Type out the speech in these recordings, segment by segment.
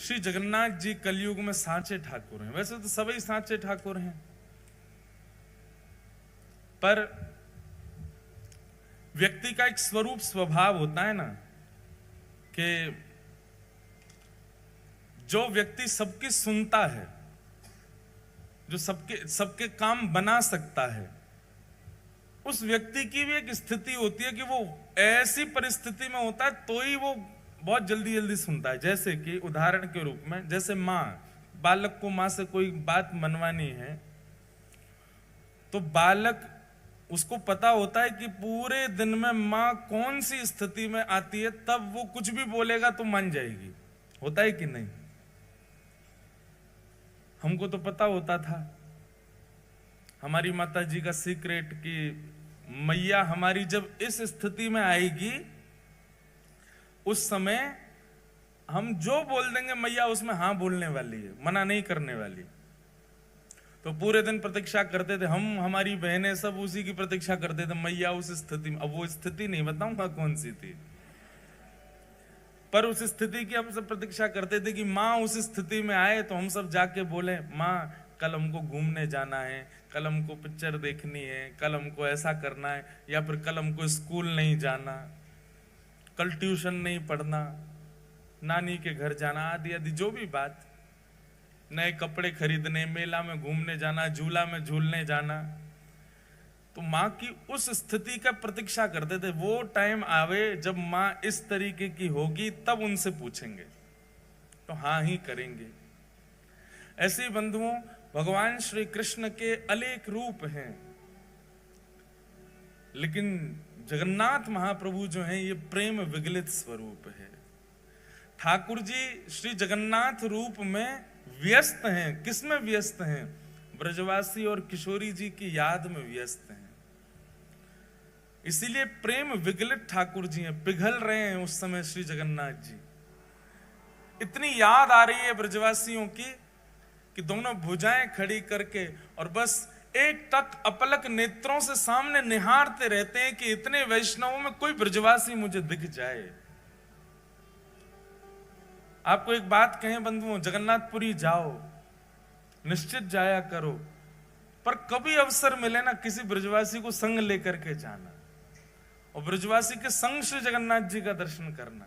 श्री जगन्नाथ जी कलयुग में सांचे ठाकुर हैं। वैसे तो सभी सांचे ठाकुर हैं, पर व्यक्ति का एक स्वरूप स्वभाव होता है ना, कि जो व्यक्ति सबकी सुनता है, जो सबके काम बना सकता है, उस व्यक्ति की भी एक स्थिति होती है कि वो ऐसी परिस्थिति में होता है तो ही वो बहुत जल्दी जल्दी सुनता है। जैसे कि उदाहरण के रूप में, जैसे माँ, बालक को माँ से कोई बात मनवानी है तो बालक, उसको पता होता है कि पूरे दिन में माँ कौन सी स्थिति में आती है, तब वो कुछ भी बोलेगा तो मान जाएगी। होता है कि नहीं? हमको तो पता होता था, हमारी माता जी का सीक्रेट, कि मैया हमारी जब इस स्थिति में आएगी उस समय हम जो बोल देंगे मैया उसमें हाँ बोलने वाली है, मना नहीं करने वाली। तो पूरे दिन प्रतीक्षा करते थे हम, हमारी बहनें सब उसी की प्रतीक्षा करते थे, मैया उस स्थिति में। अब वो स्थिति नहीं बताऊंगा कौन सी थी, पर उस स्थिति की हम सब प्रतीक्षा करते थे कि माँ उस स्थिति में आए तो हम सब जाके बोले, माँ कल हमको घूमने जाना है, कल हमको पिक्चर देखनी है, कल हमको ऐसा करना है, या फिर कल हमको स्कूल नहीं जाना, कल ट्यूशन नहीं पढ़ना, नानी के घर जाना, आदि आदि जो भी बात, नए कपड़े खरीदने, मेला में घूमने जाना, झूला में झूलने जाना। तो माँ की उस स्थिति का प्रतीक्षा करते थे, वो टाइम आवे जब माँ इस तरीके की होगी तब उनसे पूछेंगे तो हाँ ही करेंगे। ऐसे बंधुओं, भगवान श्री कृष्ण के अनेक रूप हैं, लेकिन जगन्नाथ महाप्रभु जो हैं ये प्रेम विगलित स्वरूप है। ठाकुर जी श्री जगन्नाथ रूप में व्यस्त हैं। किसमें व्यस्त हैं? ब्रजवासी और किशोरी जी की याद में व्यस्त हैं। इसीलिए प्रेम विगलित ठाकुर जी हैं, पिघल रहे हैं उस समय श्री जगन्नाथ जी। इतनी याद आ रही है ब्रजवासियों की कि दोनों भुजाएं खड़ी करके और बस एक टक अपलक नेत्रों से सामने निहारते रहते हैं कि इतने वैष्णवों में कोई ब्रजवासी मुझे दिख जाए। आपको एक बात कहें बंधुओं, जगन्नाथपुरी जाओ, निश्चित जाया करो, पर कभी अवसर मिले ना किसी ब्रजवासी को संग लेकर के जाना और ब्रजवासी के संग श्री जगन्नाथ जी का दर्शन करना,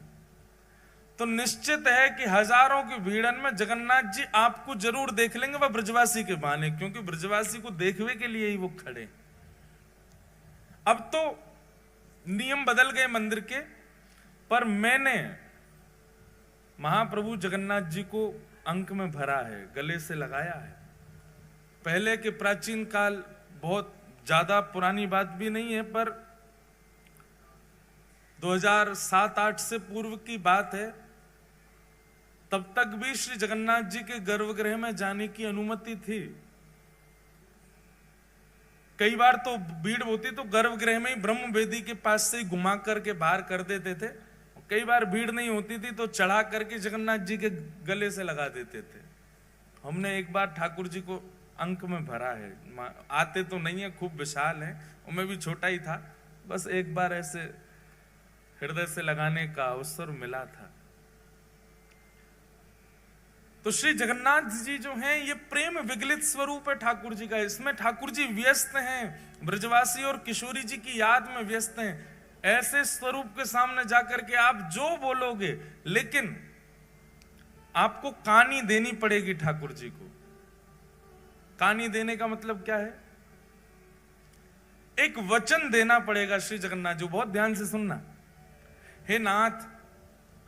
तो निश्चित है कि हजारों की भीड़न में जगन्नाथ जी आपको जरूर देख लेंगे, वह ब्रजवासी के बहाने, क्योंकि ब्रजवासी को देखने के लिए ही वो खड़े। अब तो नियम बदल गए मंदिर के, पर मैंने महाप्रभु जगन्नाथ जी को अंक में भरा है, गले से लगाया है। पहले के प्राचीन काल, बहुत ज्यादा पुरानी बात भी नहीं है, पर 2007-8 से पूर्व की बात है, तब तक भी श्री जगन्नाथ जी के गर्भगृह में जाने की अनुमति थी। कई बार तो भीड़ होती तो गर्भगृह में ही ब्रह्म वेदी के पास से ही घुमा करके बाहर कर देते थे। कई बार भीड़ नहीं होती थी तो चढ़ा करके जगन्नाथ जी के गले से लगा देते थे। हमने एक बार ठाकुर जी को अंक में भरा है, आते तो नहीं है, खूब विशाल है, और मैं भी छोटा ही था, बस एक बार ऐसे हृदय से लगाने का अवसर मिला था। तो श्री जगन्नाथ जी जो हैं ये प्रेम विगलित स्वरूप है ठाकुर जी का। इसमें ठाकुर जी व्यस्त हैं, ब्रजवासी और किशोरी जी की याद में व्यस्त हैं। ऐसे स्वरूप के सामने जाकर के आप जो बोलोगे, लेकिन आपको कानी देनी पड़ेगी ठाकुर जी को। कानी देने का मतलब क्या है? एक वचन देना पड़ेगा श्री जगन्नाथ जी। बहुत ध्यान से सुनना। हे नाथ,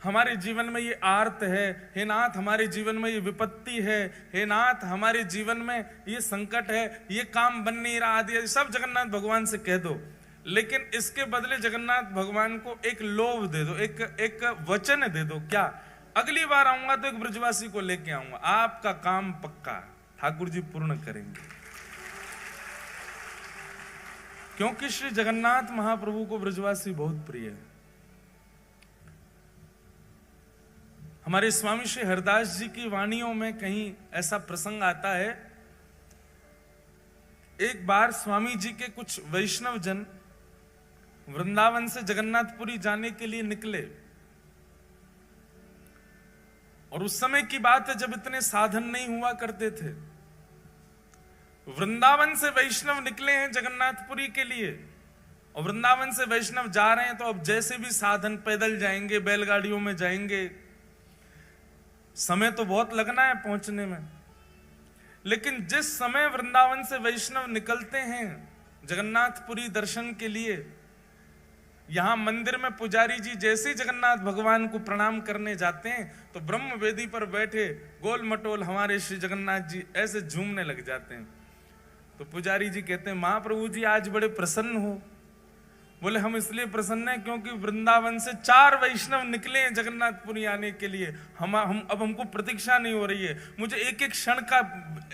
हमारे जीवन में ये आर्त है, हे नाथ हमारे जीवन में ये विपत्ति है, हे नाथ हमारे जीवन में ये संकट है, ये काम बन नहीं रहा, आदि सब जगन्नाथ भगवान से कह दो। लेकिन इसके बदले जगन्नाथ भगवान को एक लोभ दे दो, एक वचन दे दो। क्या? अगली बार आऊंगा तो एक ब्रजवासी को लेके आऊंगा, आपका काम पक्का ठाकुर जी पूर्ण करेंगे। क्योंकि श्री जगन्नाथ महाप्रभु को ब्रजवासी बहुत प्रिय है। हमारे स्वामी श्री हरदास जी की वाणियों में कहीं ऐसा प्रसंग आता है, एक बार स्वामी जी के कुछ वैष्णव जन वृंदावन से जगन्नाथपुरी जाने के लिए निकले। और उस समय की बात है जब इतने साधन नहीं हुआ करते थे। वृंदावन से वैष्णव निकले हैं जगन्नाथपुरी के लिए, और वृंदावन से वैष्णव जा रहे हैं तो अब जैसे भी साधन, पैदल जाएंगे, बैलगाड़ियों में जाएंगे, समय तो बहुत लगना है पहुंचने में। लेकिन जिस समय वृंदावन से वैष्णव निकलते हैं जगन्नाथपुरी दर्शन के लिए, यहां मंदिर में पुजारी जी जैसे जगन्नाथ भगवान को प्रणाम करने जाते हैं तो ब्रह्म वेदी पर बैठे गोल मटोल हमारे श्री जगन्नाथ जी ऐसे झूमने लग जाते हैं। तो पुजारी जी कहते हैं, महाप्रभु जी आज बड़े प्रसन्न हो। बोले, हम इसलिए प्रसन्न हैं क्योंकि वृंदावन से 4 वैष्णव निकले हैं जगन्नाथपुरी आने के लिए। हम अब हमको प्रतीक्षा नहीं हो रही है। मुझे एक एक क्षण का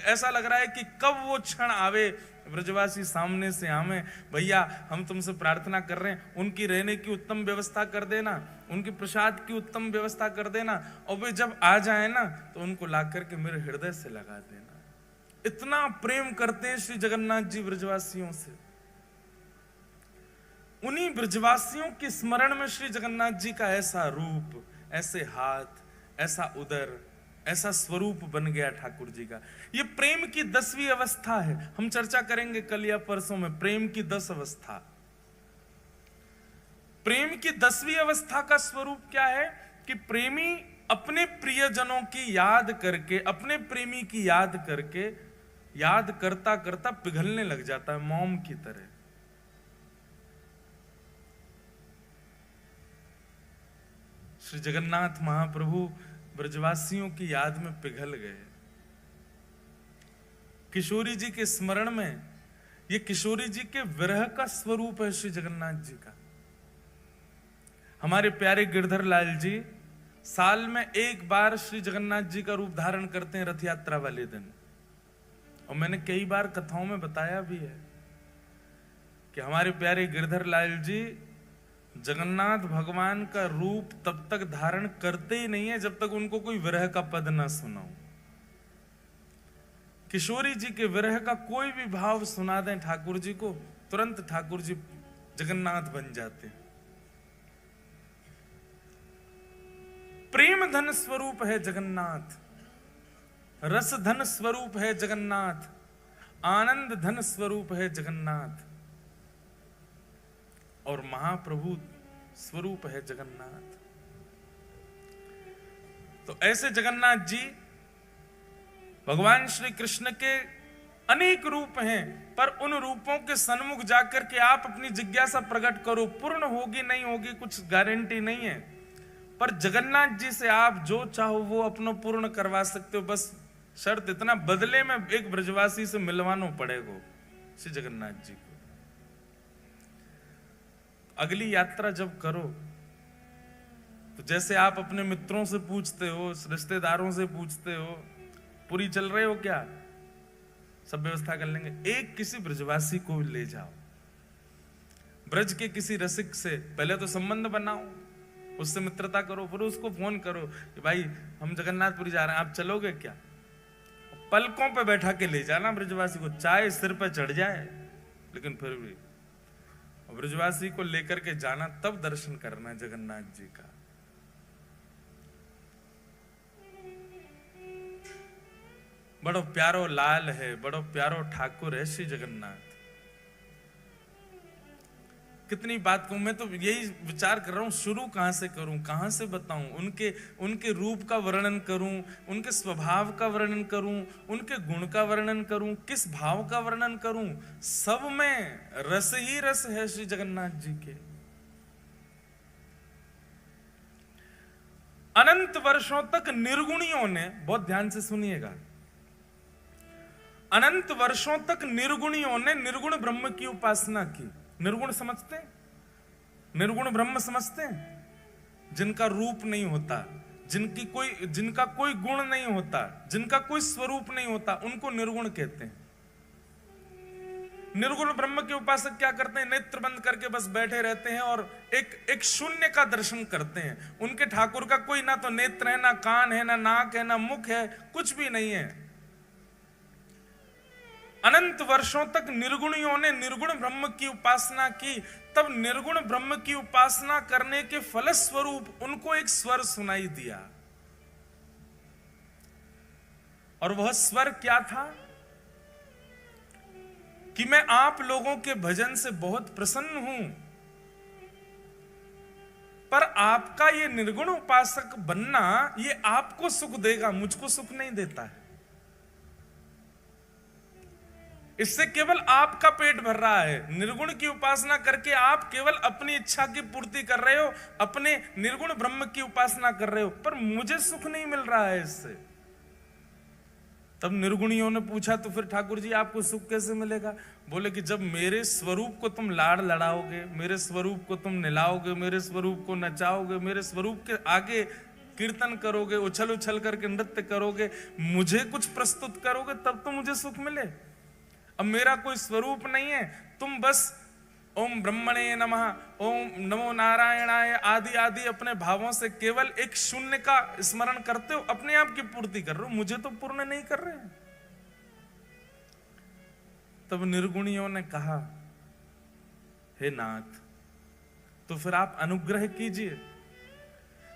ऐसा लग रहा है कि कब वो क्षण आवे, ब्रजवासी सामने से आवे। भैया हम तुमसे प्रार्थना कर रहे हैं, उनकी रहने की उत्तम व्यवस्था कर देना, उनके प्रसाद की उत्तम व्यवस्था कर देना, और वे जब आ जाए ना तो उनको ला करके मेरे हृदय से लगा देना। इतना प्रेम करते हैं श्री जगन्नाथ जी ब्रजवासियों से। उन्हीं ब्रजवासियों के स्मरण में श्री जगन्नाथ जी का ऐसा रूप, ऐसे हाथ, ऐसा उदर, ऐसा स्वरूप बन गया ठाकुर जी का। ये प्रेम की 10वीं अवस्था है। हम चर्चा करेंगे कल या परसों में प्रेम की 10 अवस्था। प्रेम की 10वीं अवस्था का स्वरूप क्या है कि प्रेमी अपने प्रियजनों की याद करके, अपने प्रेमी की याद करके, याद करता करता पिघलने लग जाता है मोम की तरह। श्री जगन्नाथ महाप्रभु ब्रजवासियों की याद में पिघल गए। किशोरी जी के स्मरण में, ये किशोरी जी के विरह का स्वरूप है श्री जगन्नाथ जी का। हमारे प्यारे गिरधर लाल जी साल में एक बार श्री जगन्नाथ जी का रूप धारण करते हैं रथ यात्रा वाले दिन। और मैंने कई बार कथाओं में बताया भी है कि हमारे प्यारे गिरधर लाल जी जगन्नाथ भगवान का रूप तब तक धारण करते ही नहीं है जब तक उनको कोई विरह का पद ना सुनाओ। किशोरी जी के विरह का कोई भी भाव सुना दें ठाकुर जी को, तुरंत ठाकुर जी जगन्नाथ बन जाते। प्रेम धन स्वरूप है जगन्नाथ, रस धन स्वरूप है जगन्नाथ, आनंद धन स्वरूप है जगन्नाथ, और महाप्रभु स्वरूप है जगन्नाथ। तो ऐसे जगन्नाथ जी भगवान श्री कृष्ण के अनेक रूप हैं, पर उन रूपों के सन्मुख जाकर के आप अपनी जिज्ञासा प्रकट करो। पूर्ण होगी नहीं होगी कुछ गारंटी नहीं है, पर जगन्नाथ जी से आप जो चाहो वो अपना पूर्ण करवा सकते हो। बस शर्त इतना, बदले में एक ब्रजवासी से मिलवाना पड़ेगा श्री जगन्नाथ जी को। अगली यात्रा जब करो तो जैसे आप अपने मित्रों से पूछते हो, रिश्तेदारों से पूछते हो, पूरी चल रहे हो क्या, सब व्यवस्था कर लेंगे, एक किसी ब्रजवासी को ले जाओ, ब्रज के किसी रसिक से पहले तो संबंध बनाओ, उससे मित्रता करो, फिर उसको फोन करो कि भाई हम जगन्नाथपुरी जा रहे हैं, आप चलोगे क्या। पलकों पे बैठा के ले जाना ब्रजवासी को, चाहे सिर पे चढ़ जाए, लेकिन फिर भी ब्रजवासी को लेकर के जाना, तब दर्शन करना है जगन्नाथ जी का। बड़ो प्यारो लाल है, बड़ो प्यारो ठाकुर है श्री जगन्नाथ। कितनी बात कहूं, मैं तो यही विचार कर रहा हूं शुरू कहां से करूं, कहां से बताऊं, उनके रूप का वर्णन करूं, उनके स्वभाव का वर्णन करूं, उनके गुण का वर्णन करूं, किस भाव का वर्णन करूं। सब में रस ही रस है श्री जगन्नाथ जी के। अनंत वर्षों तक निर्गुणियों ने, बहुत ध्यान से सुनिएगा, अनंत वर्षों तक निर्गुणियों ने निर्गुण ब्रह्म की उपासना की। निर्गुण समझते हैं, निर्गुण ब्रह्म समझते हैं, जिनका रूप नहीं होता, जिनका कोई गुण नहीं होता, जिनका कोई स्वरूप नहीं होता, उनको निर्गुण कहते हैं। निर्गुण ब्रह्म के उपासक क्या करते हैं, नेत्र बंद करके बस बैठे रहते हैं और एक शून्य का दर्शन करते हैं। उनके ठाकुर का कोई ना तो नेत्र है, ना कान है, ना नाक है, ना मुख है, कुछ भी नहीं है। अनंत वर्षों तक निर्गुणियों ने निर्गुण ब्रह्म की उपासना की, तब निर्गुण ब्रह्म की उपासना करने के फलस्वरूप उनको एक स्वर सुनाई दिया। और वह स्वर क्या था कि मैं आप लोगों के भजन से बहुत प्रसन्न हूं, पर आपका ये निर्गुण उपासक बनना ये आपको सुख देगा, मुझको सुख नहीं देता है। इससे केवल आपका पेट भर रहा है। निर्गुण की उपासना करके आप केवल अपनी इच्छा की पूर्ति कर रहे हो, अपने निर्गुण ब्रह्म की उपासना कर रहे हो, पर मुझे सुख नहीं मिल रहा है इससे। तब निर्गुणियों ने पूछा तो फिर ठाकुर जी आपको सुख कैसे मिलेगा? बोले कि जब मेरे स्वरूप को तुम लाड़ लड़ाओगे, मेरे स्वरूप को तुम निलाओगे, मेरे स्वरूप को नचाओगे, मेरे स्वरूप के आगे कीर्तन करोगे, उछल उछल करके नृत्य करोगे, मुझे कुछ प्रस्तुत करोगे, तब तो मुझे सुख मिले। अब मेरा कोई स्वरूप नहीं है, तुम बस ओम ब्रह्मणे नमः, ओम नमो नारायणाय आदि आदि अपने भावों से केवल एक शून्य का स्मरण करते हो, अपने आप की पूर्ति कर रहे हो, मुझे तो पूर्ण नहीं कर रहे। तब निर्गुणियों ने कहा, हे नाथ, तो फिर आप अनुग्रह कीजिए।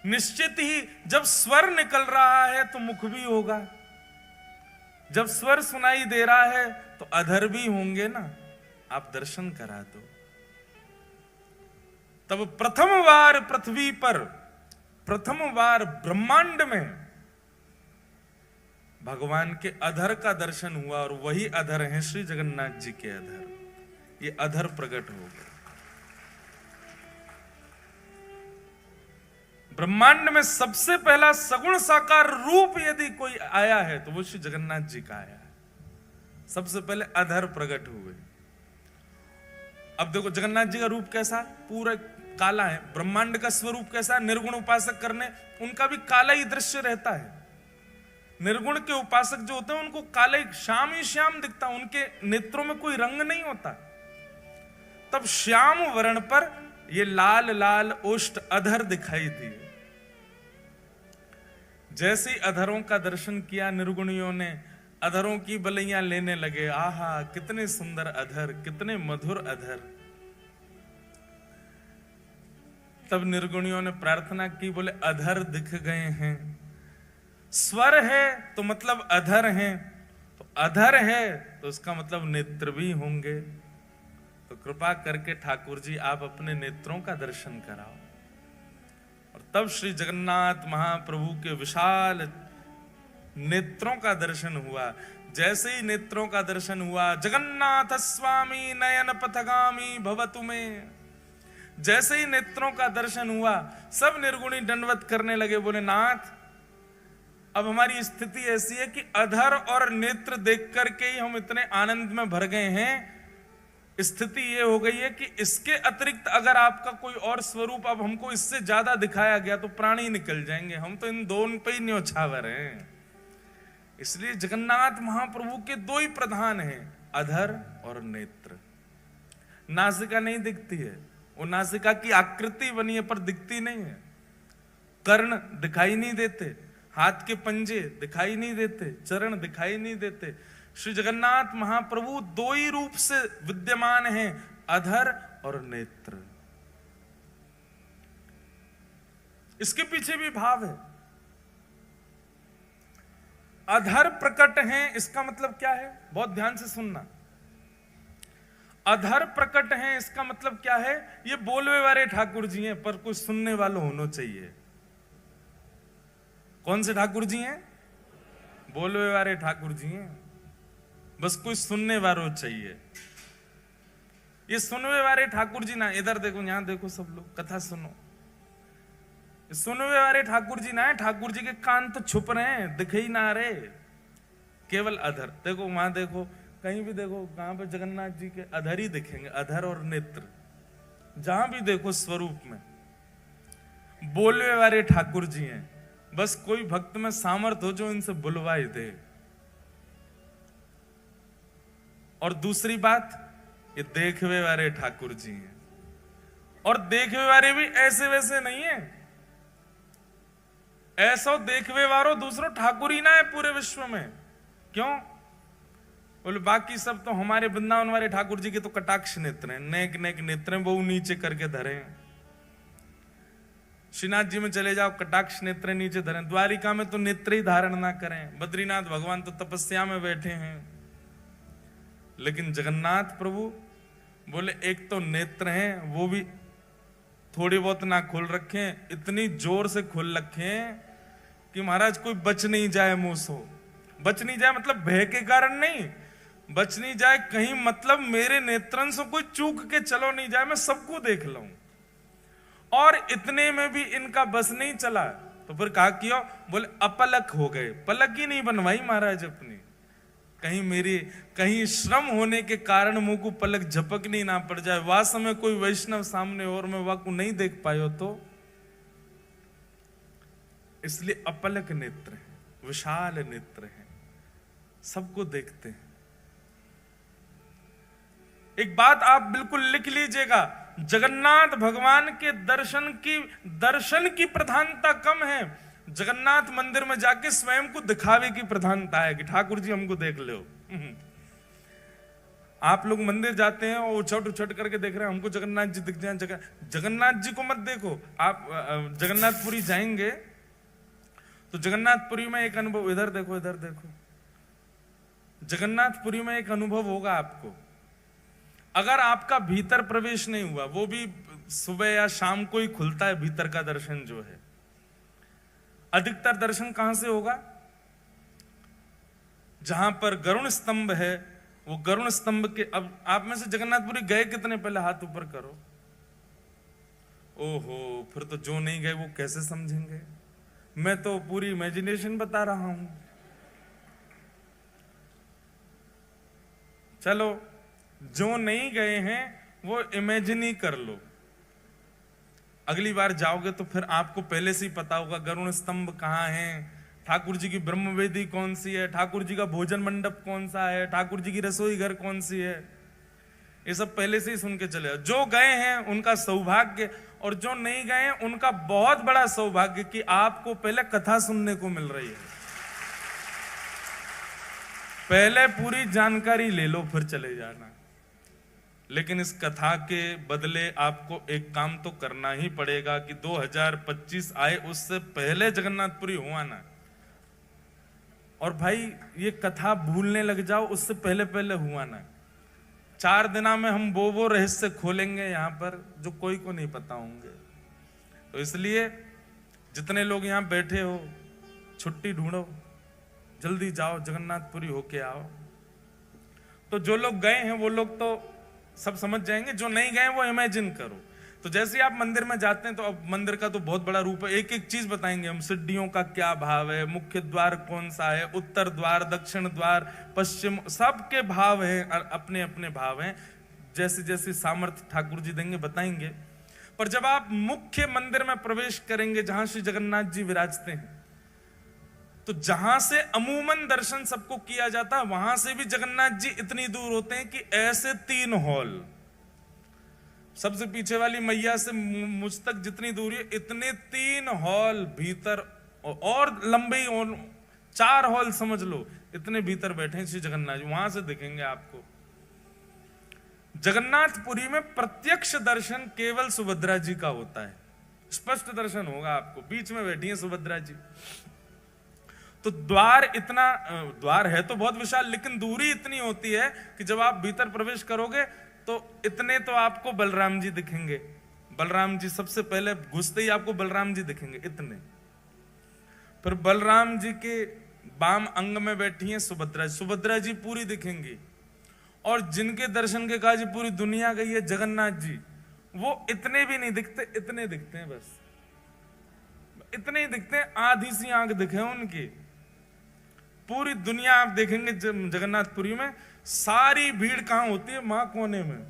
निश्चित ही जब स्वर निकल रहा है तो मुख भी होगा, जब स्वर सुनाई दे रहा है तो अधर भी होंगे ना, आप दर्शन करा दो। तब प्रथम बार पृथ्वी पर, प्रथम बार ब्रह्मांड में भगवान के अधर का दर्शन हुआ, और वही अधर हैं श्री जगन्नाथ जी के अधर। ये अधर प्रकट हो गए। ब्रह्मांड में सबसे पहला सगुण साकार रूप यदि कोई आया है तो वो श्री जगन्नाथ जी का आया है। सबसे पहले अधर प्रकट हुए। अब देखो जगन्नाथ जी का रूप कैसा, पूरा काला है। ब्रह्मांड का स्वरूप कैसा, निर्गुण उपासक करने उनका भी काला ही दृश्य रहता है। निर्गुण के उपासक जो होते हैं उनको काले श्याम ही श्याम दिखता, उनके नेत्रों में कोई रंग नहीं होता। तब श्याम वर्ण पर ये लाल लाल ओष्ठ अधर दिखाई दिए। जैसे ही अधरों का दर्शन किया निर्गुणियों ने, अधरों की बलैया लेने लगे। आहा कितने सुंदर अधर, कितने मधुर अधर। तब निर्गुणियों ने प्रार्थना की, बोले अधर दिख गए हैं, स्वर है तो मतलब अधर हैं, तो अधर है तो उसका मतलब नेत्र भी होंगे। तो कृपा करके ठाकुर जी आप अपने नेत्रों का दर्शन कराओ। और तब श्री जगन्नाथ महाप्रभु के विशाल नेत्रों का दर्शन हुआ। जैसे ही नेत्रों का दर्शन हुआ, जगन्नाथ स्वामी नयन पथगामी भवतु में, जैसे ही नेत्रों का दर्शन हुआ सब निर्गुणी दंडवत करने लगे। बोले नाथ अब हमारी स्थिति ऐसी है कि अधर और नेत्र देख करके ही हम इतने आनंद में भर गए हैं। स्थिति ये हो गई है कि इसके अतिरिक्त अगर आपका कोई और स्वरूप अब हमको इससे ज्यादा दिखाया गया तो प्राण ही निकल जाएंगे, हम तो इन दोनों पे ही न्योछावर हैं। इसलिए जगन्नाथ महाप्रभु के दो ही प्रधान हैं, अधर और नेत्र। नासिका नहीं दिखती है, वो नासिका की आकृति बनी है पर दिखती नहीं है। कर्ण दिखाई नहीं देते, हाथ के पंजे दिखाई नहीं देते, चरण दिखाई नहीं देते। श्री जगन्नाथ महाप्रभु दो ही रूप से विद्यमान हैं, अधर और नेत्र। इसके पीछे भी भाव है। अधर प्रकट हैं, इसका मतलब क्या है, बहुत ध्यान से सुनना। अधर प्रकट हैं इसका मतलब क्या है, ये बोलवे वाले ठाकुर जी हैं पर कुछ सुनने वालों होना चाहिए। कौन से ठाकुर जी हैं? बोलवे वाले ठाकुर जी हैं, बस कोई सुनने वालों चाहिए। ये सुनवे वाले ठाकुर जी ना, इधर देखो यहां देखो सब लोग कथा सुनो। सुनवे वाले ठाकुर जी ना है, ठाकुर जी के कान तो छुप रहे हैं, दिखे ही ना रहे, केवल अधर। देखो वहां देखो, कहीं भी देखो, कहां पर जगन्नाथ जी के अधर ही दिखेंगे, अधर और नेत्र। जहां भी देखो स्वरूप में बोलवे वाले ठाकुर जी हैं। बस कोई भक्त में सामर्थ हो जो इनसे बुलवाई दे। और दूसरी बात, ये देखवे वाले ठाकुर जी हैं, और देखवे वाले भी ऐसे वैसे नहीं है। ऐसा देखवे वारो दूसरो ठाकुर ही ना है पूरे विश्व में। क्यों? बोले बाकी सब तो हमारे वृंदावन वाले ठाकुर जी के तो कटाक्ष नेत्र हैं, नेक नेक नेत्र हैं, वो नीचे करके धरे हैं। श्रीनाथ जी में चले जाओ, कटाक्ष नेत्र नीचे धरें। द्वारिका में तो नेत्र ही धारण ना करें। बद्रीनाथ भगवान तो तपस्या में बैठे हैं। लेकिन जगन्नाथ प्रभु बोले एक तो नेत्र हैं, वो भी थोड़ी बहुत ना खोल रखे, इतनी जोर से खोल रखे कि महाराज कोई बच नहीं जाए मुंह से। बच नहीं जाए मतलब भय के कारण नहीं, बच नहीं जाए कहीं मतलब मेरे नेत्रन से कोई चूक के चलो नहीं जाए, मैं सबको देख लूं। और इतने में भी इनका बस नहीं चला, तो फिर कहा किया, बोले अपलक हो गए। पलक ही नहीं बनवाई महाराज अपनी, कहीं श्रम होने के कारण मुंह को पलक झपकनी ना पड़ जाए। वह समय कोई वैष्णव सामने और मैं वह को नहीं देख पायो, तो इसलिए अपलक नेत्र है, विशाल नेत्र है, सबको देखते हैं। एक बात आप बिल्कुल लिख लीजिएगा, जगन्नाथ भगवान के दर्शन की प्रधानता कम है, जगन्नाथ मंदिर में जाके स्वयं को दिखावे की प्रधानता है कि ठाकुर जी हमको देख लो। आप लोग मंदिर जाते हैं और उछट करके देख रहे हैं हमको जगन्नाथ जी दिख जाए। जगन्नाथ जी को मत देखो। आप जगन्नाथपुरी जाएंगे तो जगन्नाथपुरी में एक अनुभव, इधर देखो इधर देखो, जगन्नाथपुरी में एक अनुभव होगा आपको। अगर आपका भीतर प्रवेश नहीं हुआ, वो भी सुबह या शाम को ही खुलता है भीतर का दर्शन जो है, अधिकतर दर्शन कहां से होगा? जहां पर गरुण स्तंभ है, वो गरुण स्तंभ के, अब आप में से जगन्नाथपुरी गए कितने, पहले हाथ ऊपर करो। ओहो, फिर तो जो नहीं गए वो कैसे समझेंगे? मैं तो पूरी इमेजिनेशन बता रहा हूं। चलो, जो नहीं गए हैं वो इमेजिन ही कर लो। अगली बार जाओगे तो फिर आपको पहले से ही पता होगा गरुण स्तंभ कहाँ है, ठाकुर जी की ब्रह्मवेदी कौन सी है, ठाकुर जी का भोजन मंडप कौन सा है, ठाकुर जी की रसोई घर कौन सी है। ये सब पहले से ही सुन के चले। जो गए हैं उनका सौभाग्य, और जो नहीं गए हैं उनका बहुत बड़ा सौभाग्य कि आपको पहले कथा सुनने को मिल रही है। पहले पूरी जानकारी ले लो फिर चले जाना। लेकिन इस कथा के बदले आपको एक काम तो करना ही पड़ेगा कि 2025 आए उससे पहले जगन्नाथपुरी हुआ ना। और भाई ये कथा भूलने लग जाओ उससे पहले पहले हुआ ना। 4 दिना में हम वो रहस्य खोलेंगे यहाँ पर जो कोई को नहीं पता होंगे। तो इसलिए जितने लोग यहाँ बैठे हो, छुट्टी ढूंढो, जल्दी जाओ, जगन्नाथपुरी होके आओ। तो जो लोग गए हैं वो लोग तो सब समझ जाएंगे, जो नहीं गए वो इमेजिन करो। तो जैसे आप मंदिर में जाते हैं तो अब मंदिर का तो बहुत बड़ा रूप है, एक एक चीज बताएंगे हम। सिद्धियों का क्या भाव है, मुख्य द्वार कौन सा है, उत्तर द्वार, दक्षिण द्वार, पश्चिम, सबके भाव हैं, अपने अपने भाव हैं। जैसे जैसे सामर्थ्य ठाकुर जी देंगे बताएंगे। पर जब आप मुख्य मंदिर में प्रवेश करेंगे जहां श्री जगन्नाथ जी विराजते हैं, तो जहां से अमूमन दर्शन सबको किया जाता है वहां से भी जगन्नाथ जी इतनी दूर होते हैं कि ऐसे 3 हॉल, सबसे पीछे वाली मैया से मुझ तक जितनी दूरी है इतने 3 हॉल भीतर, और लंबे और 4 हॉल समझ लो, इतने भीतर बैठे हैं श्री जगन्नाथ जी। वहां से दिखेंगे आपको। जगन्नाथपुरी में प्रत्यक्ष दर्शन केवल सुभद्रा जी का होता है, स्पष्ट दर्शन होगा आपको। बीच में बैठी है सुभद्रा जी। तो द्वार है तो बहुत विशाल, लेकिन दूरी इतनी होती है कि जब आप भीतर प्रवेश करोगे तो इतने तो आपको बलराम जी दिखेंगे। बलराम जी सबसे पहले घुसते ही आपको बलराम जी दिखेंगे इतने। फिर बलराम जी के बाम अंग में बैठी हैं सुभद्रा जी। सुभद्रा जी पूरी दिखेंगी। और जिनके दर्शन के काज पूरी दुनिया गई है, जगन्नाथ जी, वो इतने भी नहीं दिखते, इतने दिखते हैं, बस इतने ही दिखते हैं। आधी सी आंख दिखे उनकी। पूरी दुनिया आप देखेंगे जगन्नाथपुरी में, सारी भीड़ कहां होती है? वहां कोने में।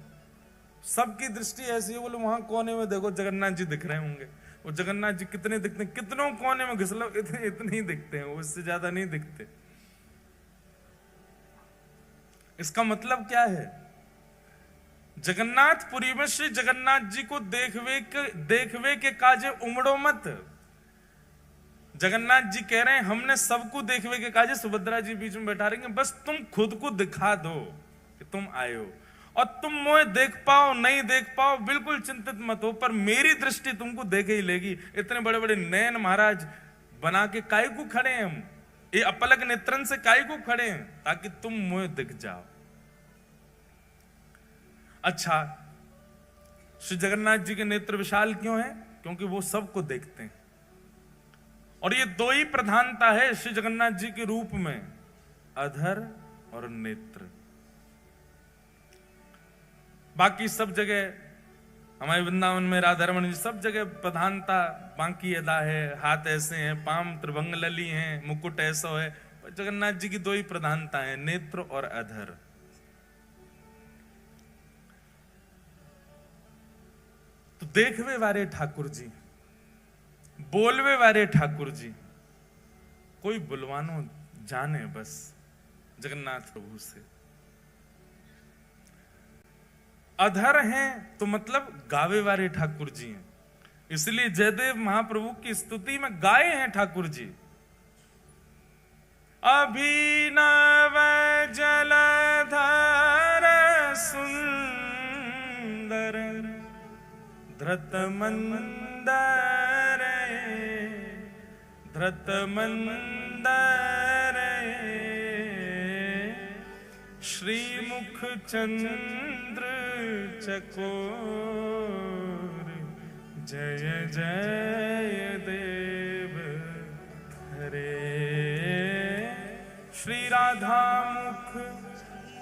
सबकी दृष्टि ऐसी है, बोले वहां कोने में देखो जगन्नाथ जी दिख रहे होंगे। वो जगन्नाथ जी कितने दिखते हैं? कितनों कोने में घिस लो, इतने ही दिखते हैं, उससे ज्यादा नहीं दिखते। इसका मतलब क्या है? जगन्नाथपुरी में श्री जगन्नाथ जी को देखवे के काजे उमड़ो मत। जगन्नाथ जी कह रहे हैं हमने सबको देखवे के काजे सुभद्रा जी बीच में बैठा रहेंगे, बस तुम खुद को दिखा दो कि तुम आए हो। और तुम मुझे देख पाओ नहीं देख पाओ बिल्कुल चिंतित मत हो, पर मेरी दृष्टि तुमको देखे ही लेगी। इतने बड़े बड़े नयन महाराज बना के काय को खड़े हैं हम, ये अपलक नेत्रन से काय को खड़े हैं, ताकि तुम मुझे दिख जाओ। अच्छा, श्री जगन्नाथ जी के नेत्र विशाल क्यों है? क्योंकि वो सबको देखते हैं। और ये दो ही प्रधानता है श्री जगन्नाथ जी के रूप में, अधर और नेत्र। बाकी सब जगह हमारे वृंदावन में राधा रमन जी सब जगह प्रधानता बांकी अदा है, हाथ ऐसे हैं, पाम त्रिभंग लली हैं, मुकुट ऐसा है। जगन्नाथ जी की दो ही प्रधानता है, नेत्र और अधर। तो देखवे वारे ठाकुर जी, बोलवे वारे ठाकुर जी, कोई बुलवानो जाने बस जगन्नाथ प्रभु से। अधर हैं तो मतलब गावे वाले ठाकुर जी हैं, इसलिए जयदेव महाप्रभु की स्तुति में गाए हैं ठाकुर जी। अभिनव जलधर सुंदर धृत मंदर धृत मंदर श्रीमुख चंद्र चकोर जय जय देव हरे। श्री राधा मुख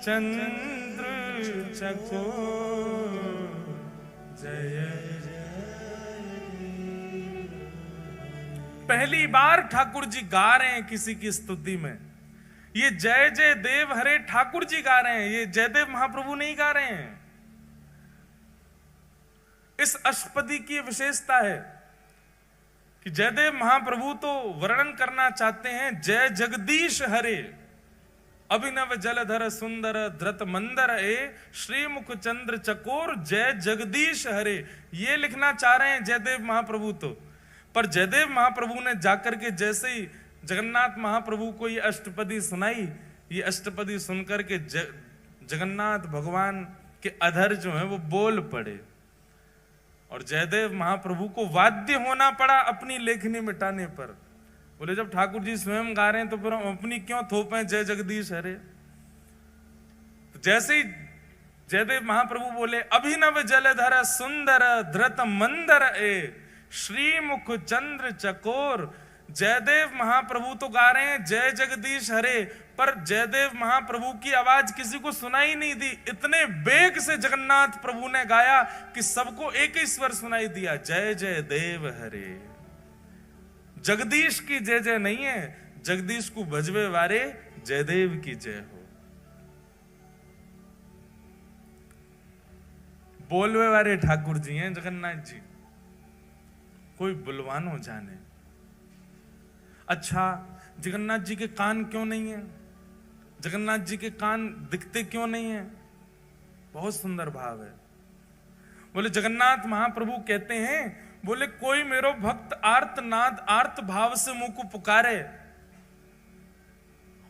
चंद्र चकोर जय जय। पहली बार ठाकुर जी गा रहे हैं किसी की स्तुति में, ये जय जय देव हरे ठाकुर जी गा रहे हैं, ये जयदेव महाप्रभु नहीं गा रहे हैं। इस अष्टपदी की विशेषता है कि जयदेव महाप्रभु तो वर्णन करना चाहते हैं जय जगदीश हरे, अभिनव जलधर सुंदर धृत मंदर ए श्रीमुख चंद्र चकोर जय जगदीश हरे, ये लिखना चाह रहे हैं जयदेव महाप्रभु तो। पर जयदेव महाप्रभु ने जाकर के जैसे ही जगन्नाथ महाप्रभु को ये अष्टपदी सुनाई, ये अष्टपदी सुनकर के जगन्नाथ भगवान के अधर जो है वो बोल पड़े, और जयदेव महाप्रभु को वाद्य होना पड़ा अपनी लेखनी मिटाने पर। बोले जब ठाकुर जी स्वयं गा रहे हैं तो फिर हम अपनी क्यों थोपे जय जगदीश हरे। तो जैसे ही जयदेव महाप्रभु बोले अभिनव जलधर सुंदर धृत मंदर ए श्रीमुख चंद्र चकोर, जयदेव महाप्रभु तो गा रहे हैं जय जगदीश हरे, पर जयदेव महाप्रभु की आवाज किसी को सुनाई नहीं दी। इतने बेग से जगन्नाथ प्रभु ने गाया कि सबको एक ही स्वर सुनाई दिया, जय जय देव हरे। जगदीश की जय जय नहीं है, जगदीश को भजवे वारे जयदेव की जय हो। बोलवे वारे ठाकुर जी हैं जगन्नाथ जी, कोई बुलवानो जाने। अच्छा, जगन्नाथ जी के कान क्यों नहीं है? जगन्नाथ जी के कान दिखते क्यों नहीं है? बहुत सुंदर भाव है। बोले जगन्नाथ महाप्रभु कहते हैं, बोले कोई मेरो भक्त आर्त नाद आर्त भाव से मुंह को पुकारे,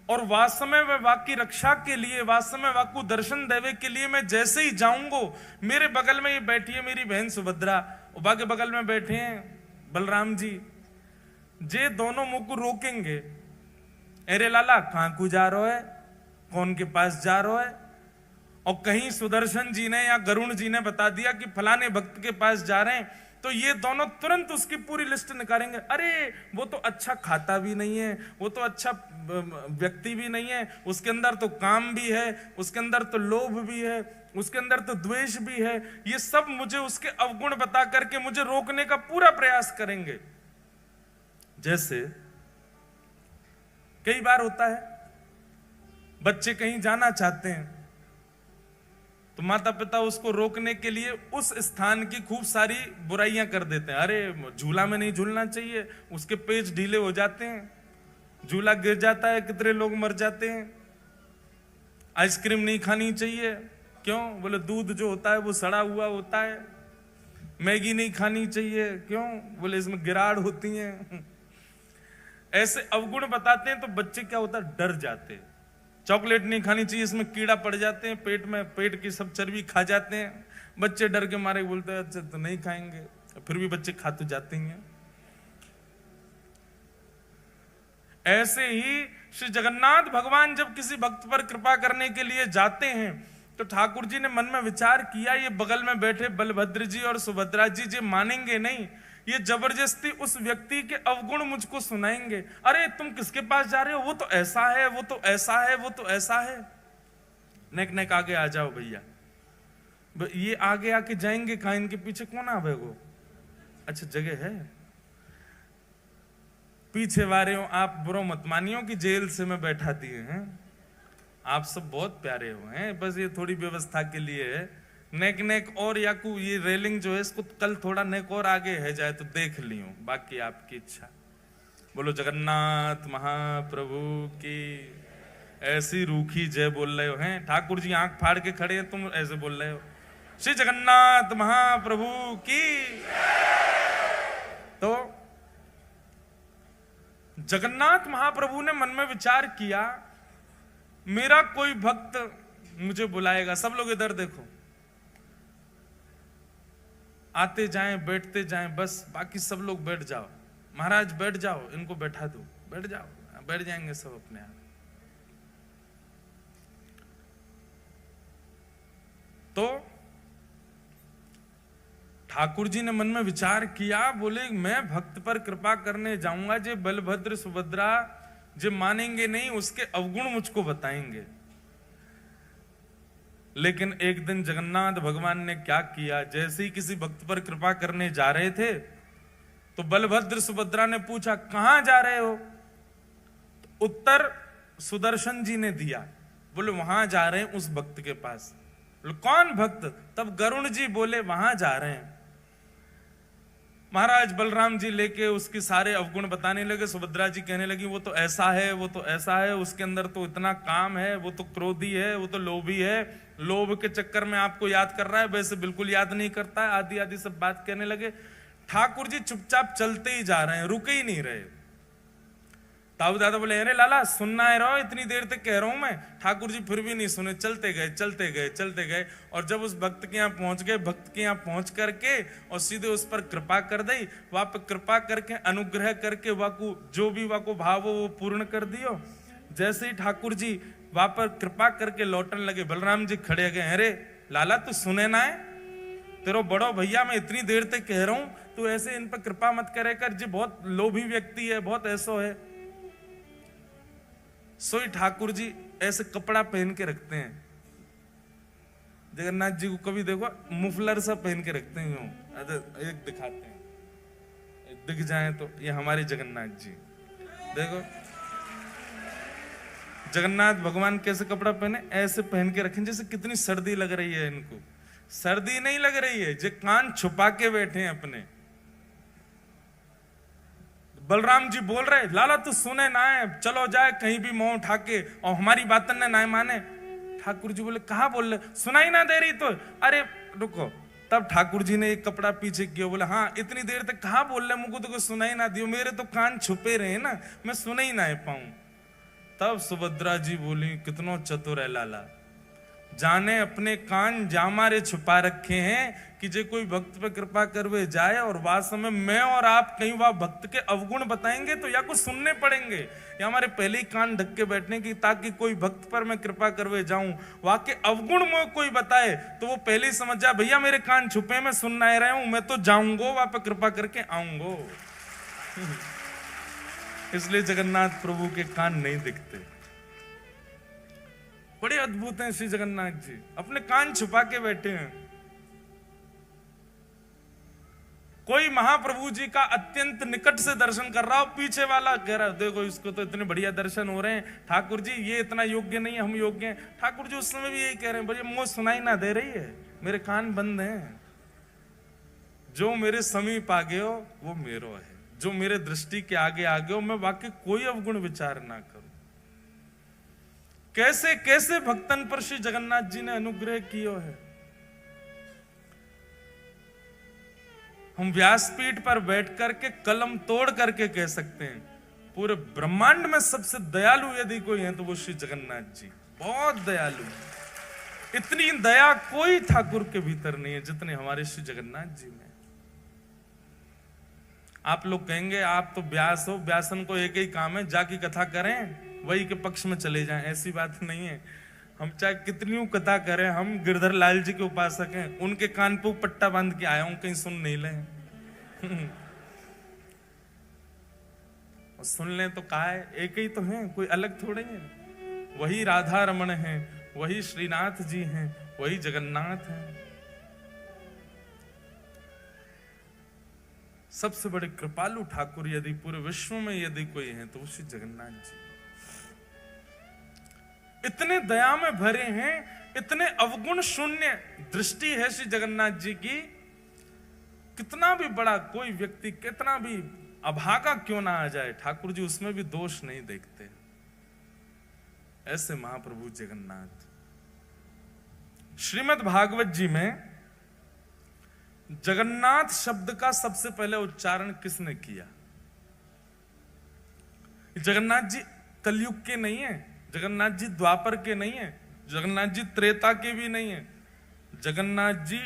और वास्तव में वह वाक की रक्षा के लिए, वास्तव में वाक को दर्शन देवे के लिए मैं जैसे ही जाऊंगो, मेरे बगल में ये बैठी है मेरी बहन सुभद्रा, उबा के बगल में बैठे हैं बलराम जी, जे दोनों मुंह को रोकेंगे, अरे लाला कहां को जा रहा है, कौन के पास जा रहा है। और कहीं सुदर्शन जी ने या गरुण जी ने बता दिया कि फलाने भक्त के पास जा रहे हैं, तो ये दोनों तुरंत उसकी पूरी लिस्ट निकालेंगे। अरे वो तो अच्छा खाता भी नहीं है, वो तो अच्छा व्यक्ति भी नहीं है, उसके अंदर तो काम भी है, उसके अंदर तो लोभ भी है, उसके अंदर तो द्वेष भी है। ये सब मुझे उसके अवगुण बता करके मुझे रोकने का पूरा प्रयास करेंगे। जैसे कई बार होता है बच्चे कहीं जाना चाहते हैं तो माता पिता उसको रोकने के लिए उस स्थान की खूब सारी बुराइयां कर देते हैं। अरे झूला में नहीं झूलना चाहिए, उसके पेच ढीले हो जाते हैं, झूला गिर जाता है, कितने लोग मर जाते हैं। आइसक्रीम नहीं खानी चाहिए, क्यों? बोले दूध जो होता है वो सड़ा हुआ होता है। मैगी नहीं खानी चाहिए, क्यों? बोले इसमें गिराड़ होती हैं। ऐसे अवगुण बताते हैं तो बच्चे क्या होता है, डर जाते हैं। चॉकलेट नहीं खानी चाहिए, इसमें कीड़ा पड़ जाते हैं पेट में, पेट की सब चर्बी खा जाते हैं। बच्चे डर के मारे बोलते हैं अच्छा तो नहीं खाएंगे, फिर भी बच्चे खा तो जाते हैं। ऐसे ही श्री जगन्नाथ भगवान जब किसी भक्त पर कृपा करने के लिए जाते हैं तो ठाकुर जी ने मन में विचार किया, ये बगल में बैठे बलभद्र जी और सुभद्रा जी जी मानेंगे नहीं, ये जबरदस्ती उस व्यक्ति के अवगुण मुझको सुनाएंगे। अरे तुम किसके पास जा रहे हो, वो तो ऐसा है, वो तो ऐसा है, वो तो ऐसा है। नेक नेक आगे आ जाओ भैया, ये आगे आके जाएंगे कहां, इनके पीछे कौन आवेगो? अच्छा जगह है, पीछे वारे हो आप, बुरो मत मानियो कि जेल से मैं बैठा दिए हैं। आप सब बहुत प्यारे हो हैं, बस ये थोड़ी व्यवस्था के लिए है। नेक नेक और याकू ये रेलिंग जो है इसको कल थोड़ा नेक और आगे है जाए तो देख लियो, बाकी आपकी इच्छा। बोलो जगन्नाथ महाप्रभु की। ऐसी रूखी जय बोल रहे हो हैं, ठाकुर जी आंख फाड़ के खड़े हैं, तुम ऐसे बोल रहे हो श्री जगन्नाथ महाप्रभु की। तो जगन्नाथ महाप्रभु ने मन में विचार किया, मेरा कोई भक्त मुझे बुलाएगा। सब लोग इधर देखो, आते जाएं बैठते जाएं, बस बाकी सब लोग बैठ जाओ। महाराज बैठ जाओ, इनको बैठा दो, बैठ जाओ, बैठ जाएंगे सब अपने आप। तो ठाकुर जी ने मन में विचार किया, बोले मैं भक्त पर कृपा करने जाऊंगा, जे बलभद्र सुभद्रा जे मानेंगे नहीं, उसके अवगुण मुझको बताएंगे। लेकिन एक दिन जगन्नाथ भगवान ने क्या किया, जैसे ही किसी भक्त पर कृपा करने जा रहे थे तो बलभद्र सुभद्रा ने पूछा कहां जा रहे हो? तो उत्तर सुदर्शन जी ने दिया, बोले वहां जा रहे हैं उस भक्त के पास। बोले कौन भक्त? तब गरुण जी बोले वहां जा रहे हैं। महाराज बलराम जी लेके उसके सारे अवगुण बताने लगे। सुभद्रा जी कहने लगी वो तो ऐसा है, वो तो ऐसा है, उसके अंदर तो इतना काम है, वो तो क्रोधी है, वो तो लोभी है, लोभ के चक्कर में आपको याद कर रहा है, वैसे बिल्कुल याद नहीं करता है, आदि आदि सब बात कहने लगे। ठाकुर जी चुपचाप चलते ही जा रहे हैं, रुके ही नहीं रहे। ताऊ दादा बोले अरे लाला सुनना है रहो, इतनी देर तक कह रहा हूं मैं। ठाकुर जी फिर भी नहीं सुने, चलते गए चलते गए चलते गए। और जब उस भक्त के यहाँ पहुंच गए, भक्त के यहाँ पहुंच करके और सीधे उस पर कृपा कर दी। वहां पर कृपा करके अनुग्रह करके वाकू जो भी वाको भाव हो वो पूर्ण कर दियो। जैसे ही ठाकुर जी वहां पर कृपा करके लौटने लगे, बलराम जी खड़े गए, अरे लाला तू सुने ना है, तेरो बड़ो भैया मैं इतनी देर तक कह रहा हूं, तू ऐसे इन पर कृपा मत करे कर, जी बहुत लोभी व्यक्ति है, बहुत ऐसो है। सोई ठाकुर जी ऐसे कपड़ा पहन के रखते हैं, जगन्नाथ जी को कभी देखो मुफलर सा पहन के रखते हैं, यूं एक दिखाते हैं, दिख जाए तो ये हमारे जगन्नाथ जी। देखो जगन्नाथ भगवान कैसे कपड़ा पहने, ऐसे पहन के रखें जैसे कितनी सर्दी लग रही है इनको। सर्दी नहीं लग रही है, जो कान छुपा के बैठे हैं अपने। बलराम जी बोल रहे लाला तू सुने ना है, चलो जाए कहीं भी मुंह उठा के, और हमारी बात ने ना माने। ठाकुर जी बोले कहा बोल रहे, सुनाई ना दे रही तो? अरे रुको। तब ठाकुर जी ने एक कपड़ा पीछे किया, बोले हाँ इतनी देर तक कहा बोल रहे, मुझको तो सुनाई ना दियो, मेरे तो कान छुपे रहे ना, मैं सुना ही ना पाऊं। तब सुभद्रा जी बोली कितनो चतुर है लाला, जाने अपने कान जामारे छुपा रखे हैं कि जे कोई भक्त पे कृपा करवे जाए और वास्तव में मैं और आप कहीं वह भक्त के अवगुण बताएंगे तो या कुछ सुनने पड़ेंगे, या हमारे पहले ही कान ढक के बैठने की, ताकि कोई भक्त पर मैं कृपा करवे जाऊं, वहां के अवगुण मुझे कोई बताए तो वो पहले ही समझ जाए भैया मेरे कान छुपे, मैं सुनना ही रहा हूं, मैं तो जाऊंगो वहां पर कृपा करके आऊंगो। इसलिए जगन्नाथ प्रभु के कान नहीं दिखते। बड़े अद्भुत हैं श्री जगन्नाथ जी, अपने कान छुपा के बैठे हैं। कोई महाप्रभु जी का अत्यंत निकट से दर्शन कर रहा हो, पीछे वाला कह रहा है देखो इसको तो इतने बढ़िया दर्शन हो रहे हैं, ठाकुर जी ये इतना योग्य नहीं है, हम योग्य हैं। ठाकुर जी उस समय भी यही कह रहे हैं, भैया मुझे सुनाई ना दे रही है, मेरे कान बंद हैं, जो मेरे समीप आ गए हो वो मेरो है, जो मेरे दृष्टि के आगे आ गए हो मैं वाकई कोई अवगुण विचार ना करूं। कैसे कैसे भक्तन पर श्री जगन्नाथ जी ने अनुग्रह किया है। हम व्यासपीठ पर बैठ करके कलम तोड़ करके कह सकते हैं, पूरे ब्रह्मांड में सबसे दयालु यदि कोई है तो वो श्री जगन्नाथ जी, बहुत दयालु है। इतनी दया कोई ठाकुर के भीतर नहीं है जितने हमारे श्री जगन्नाथ जी में। आप लोग कहेंगे आप तो व्यास हो, व्यासन को एक ही काम है जाकी कथा करें, वही के पक्ष में चले जाएं। ऐसी बात नहीं है। हम चाहे कितनी कथा करें, हम गिरधर लाल जी के उपासक हैं, उनके कान पे पट्टा बांध के आया हूं, कहीं सुन नहीं लें। सुन लें तो कहा है, एक ही तो हैं, कोई अलग थोड़े हैं। वही राधा रमण हैं, वही श्रीनाथ जी हैं, वही जगन्नाथ हैं। सबसे बड़े कृपालु ठाकुर यदि पूरे विश्व में यदि कोई है तो श्री जगन्नाथ जी। इतने दया में भरे हैं, इतने अवगुण शून्य दृष्टि है श्री जगन्नाथ जी की। कितना भी बड़ा कोई व्यक्ति, कितना भी अभागा क्यों ना आ जाए, ठाकुर जी उसमें भी दोष नहीं देखते। ऐसे महाप्रभु जगन्नाथ। श्रीमद् भागवत जी में जगन्नाथ शब्द का सबसे पहले उच्चारण किसने किया? जगन्नाथ जी कलयुग के नहीं है, जगन्नाथ जी द्वापर के नहीं है, जगन्नाथ जी त्रेता के भी नहीं है, जगन्नाथ जी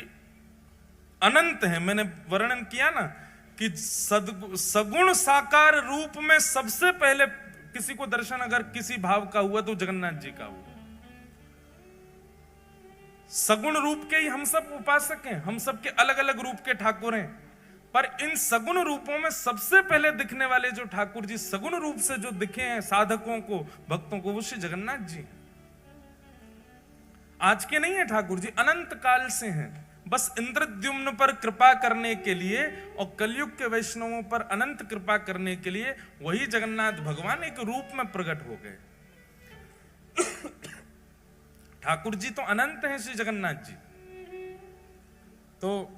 अनंत है। मैंने वर्णन किया ना कि सगुण साकार रूप में सबसे पहले किसी को दर्शन अगर किसी भाव का हुआ तो जगन्नाथ जी का हुआ। सगुण रूप के ही हम सब उपासक हैं, हम सब के अलग अलग रूप के ठाकुर हैं, पर इन सगुण रूपों में सबसे पहले दिखने वाले जो ठाकुर जी सगुण रूप से जो दिखे हैं साधकों को, भक्तों को, वो श्री जगन्नाथ जी। आज के नहीं है ठाकुर जी, अनंत काल से हैं। बस इंद्रद्युम्न पर कृपा करने के लिए और कलयुग के वैष्णवों पर अनंत कृपा करने के लिए वही जगन्नाथ भगवान एक रूप में प्रकट हो गए। ठाकुर जी तो अनंत हैं श्री जगन्नाथ जी। तो